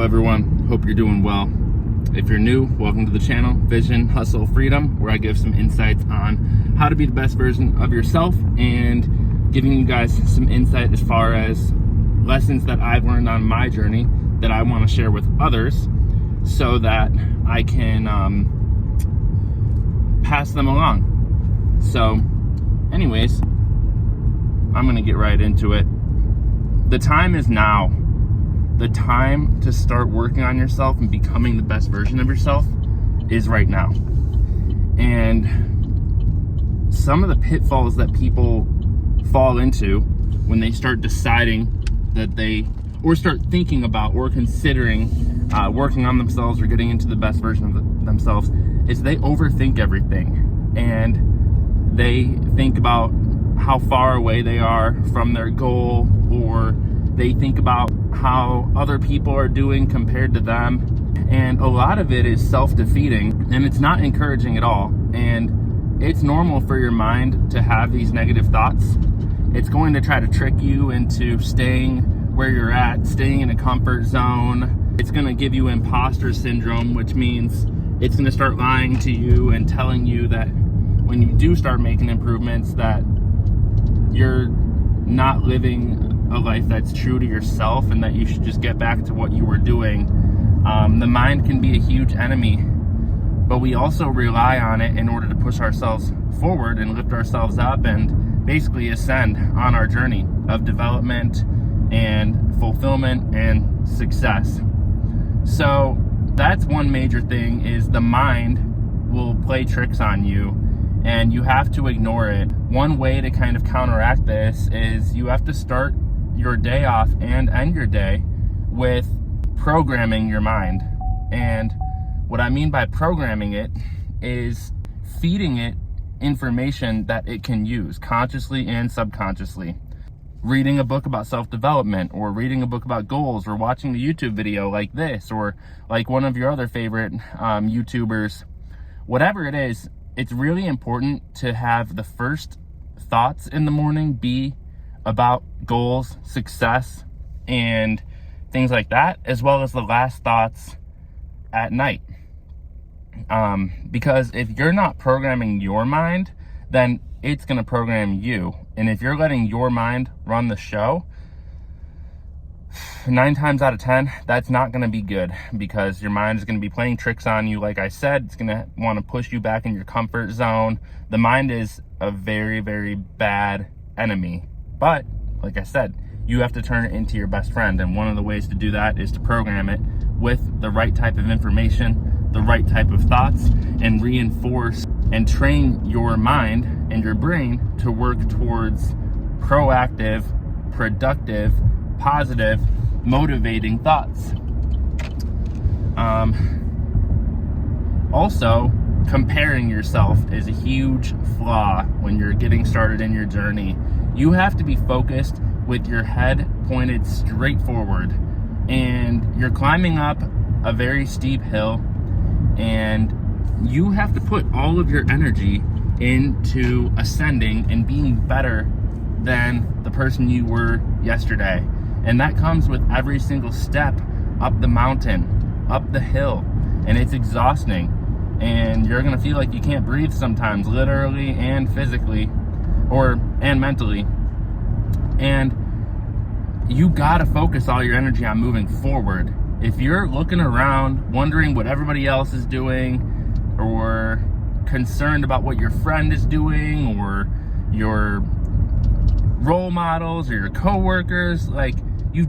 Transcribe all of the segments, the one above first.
everyone, hope you're doing well. If you're new, welcome to the channel, Vision, Hustle, Freedom, where I give some insights on how to be the best version of yourself and giving you guys some insight as far as lessons that I've learned on my journey that I want to share with others so that I can pass them along. So anyways, I'm going to get right into it. The time is now. The time to start working on yourself and becoming the best version of yourself is right now. And some of the pitfalls that people fall into when they start deciding that or start thinking about or considering working on themselves or getting into the best version of themselves is they overthink everything. And they think about how far away they are from their goal, or they think about how other people are doing compared to them. And a lot of it is self-defeating, and it's not encouraging at all. And it's normal for your mind to have these negative thoughts. It's going to try to trick you into staying where you're at, staying in a comfort zone. It's going to give you imposter syndrome, which means it's going to start lying to you and telling you that when you do start making improvements that you're not living a life that's true to yourself and that you should just get back to what you were doing. The mind can be a huge enemy, but we also rely on it in order to push ourselves forward and lift ourselves up and basically ascend on our journey of development and fulfillment and success. So that's one major thing, is the mind will play tricks on you and you have to ignore it. One way to kind of counteract this is you have to start your day off and end your day with programming your mind. And what I mean by programming it is feeding it information that it can use consciously and subconsciously. Reading a book about self-development, or reading a book about goals, or watching a YouTube video like this, or like one of your other favorite YouTubers. Whatever it is, it's really important to have the first thoughts in the morning be about goals, success, and things like that, as well as the last thoughts at night. Because if you're not programming your mind, then it's going to program you. And if you're letting your mind run the show, 9 times out of 10, that's not going to be good, because your mind is going to be playing tricks on you. Like I said, it's going to want to push you back in your comfort zone. The mind is a very, very bad enemy. But like I said, you have to turn it into your best friend. And one of the ways to do that is to program it with the right type of information, the right type of thoughts, and reinforce and train your mind and your brain to work towards proactive, productive, positive, motivating thoughts. Also, comparing yourself is a huge flaw when you're getting started in your journey. You have to be focused with your head pointed straight forward, and you're climbing up a very steep hill, and you have to put all of your energy into ascending and being better than the person you were yesterday. And that comes with every single step up the mountain, up the hill, and it's exhausting. And you're gonna feel like you can't breathe sometimes, literally and physically, and mentally. And you gotta focus all your energy on moving forward. If you're looking around, wondering what everybody else is doing, or concerned about what your friend is doing, or your role models or your coworkers, like you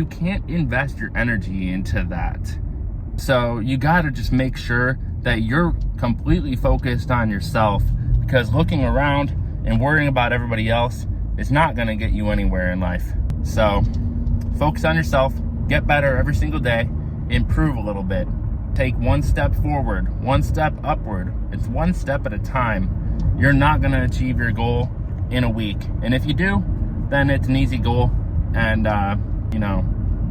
can't invest your energy into that. So you gotta just make sure that you're completely focused on yourself, because looking around and worrying about everybody else is not gonna get you anywhere in life. So focus on yourself, get better every single day, improve a little bit. Take one step forward, one step upward. It's one step at a time. You're not gonna achieve your goal in a week. And if you do, then it's an easy goal. And,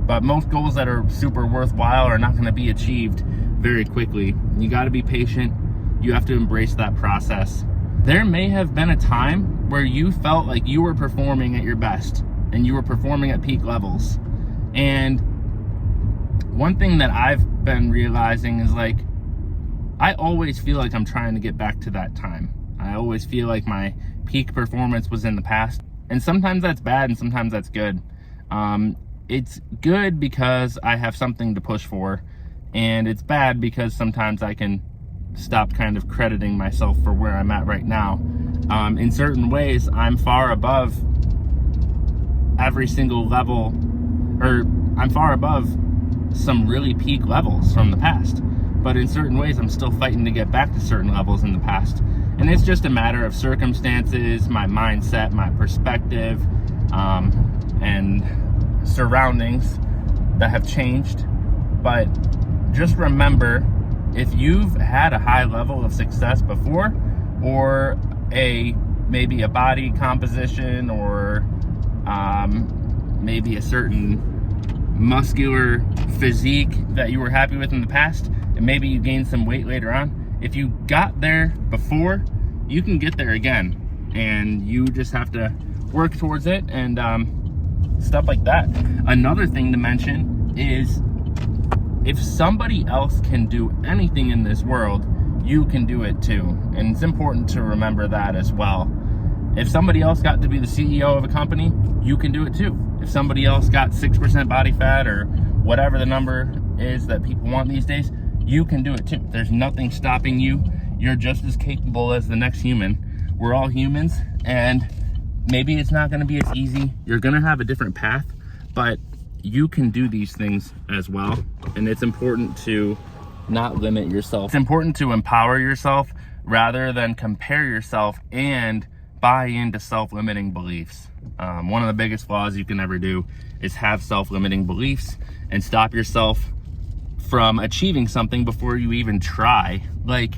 but most goals that are super worthwhile are not gonna be achieved very quickly. You gotta be patient. You have to embrace that process. There may have been a time where you felt like you were performing at your best and you were performing at peak levels. And one thing that I've been realizing is like, I always feel like I'm trying to get back to that time. I always feel like my peak performance was in the past. And sometimes that's bad and sometimes that's good. It's good because I have something to push for. And it's bad because sometimes I can stop kind of crediting myself for where I'm at right now. In certain ways, I'm far above every single level, or I'm far above some really peak levels from the past. But in certain ways, I'm still fighting to get back to certain levels in the past. And it's just a matter of circumstances, my mindset, my perspective, and surroundings that have changed. But just remember, if you've had a high level of success before, or maybe a body composition, or maybe a certain muscular physique that you were happy with in the past, and maybe you gained some weight later on, if you got there before, you can get there again. And you just have to work towards it and stuff like that. Another thing to mention is, if somebody else can do anything in this world, you can do it too. And it's important to remember that as well. If somebody else got to be the CEO of a company, you can do it too. If somebody else got 6% body fat, or whatever the number is that people want these days, you can do it too. There's nothing stopping you. You're just as capable as the next human. We're all humans, and maybe it's not going to be as easy. You're going to have a different path, but you can do these things as well. And it's important to not limit yourself. It's important to empower yourself rather than compare yourself and buy into self-limiting beliefs. One of the biggest flaws you can ever do is have self-limiting beliefs and stop yourself from achieving something before you even try. Like,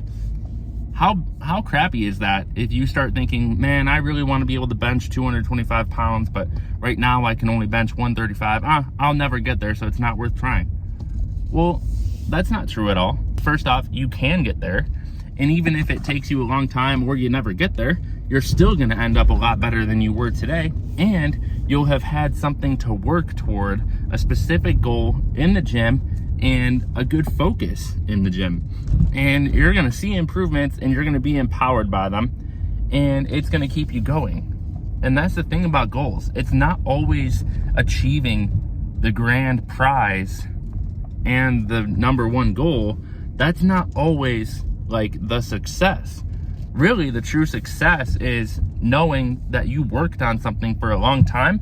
how crappy is that if you start thinking, man, I really want to be able to bench 225 pounds, but right now I can only bench 135. I'll never get there, so it's not worth trying. Well, that's not true at all. First off, you can get there. And even if it takes you a long time or you never get there, you're still going to end up a lot better than you were today. And you'll have had something to work toward, a specific goal in the gym, and a good focus in the gym. And you're going to see improvements, and you're going to be empowered by them, and it's going to keep you going. And that's the thing about goals. It's not always achieving the grand prize and the number one goal. That's not always like the success. Really, the true success is knowing that you worked on something for a long time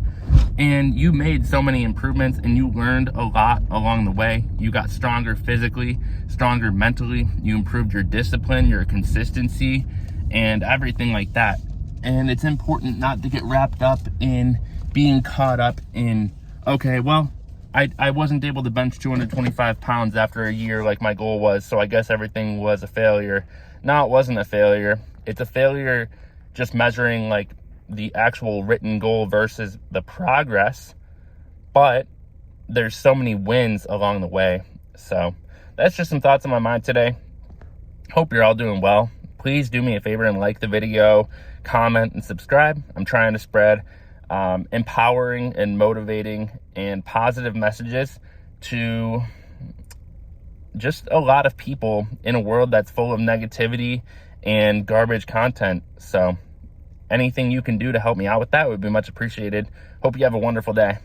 and you made so many improvements and you learned a lot along the way. You got stronger physically, stronger mentally. You improved your discipline, your consistency, and everything like that. And it's important not to get wrapped up in being caught up in, okay, well, I wasn't able to bench 225 pounds after a year like my goal was, so I guess everything was a failure. No, it wasn't a failure. It's a failure just measuring like the actual written goal versus the progress. But there's so many wins along the way. So that's just some thoughts on my mind today. Hope you're all doing well. Please do me a favor and like the video, comment, and subscribe. I'm trying to spread empowering and motivating and positive messages to just a lot of people in a world that's full of negativity and garbage content. So anything you can do to help me out with that would be much appreciated. Hope you have a wonderful day.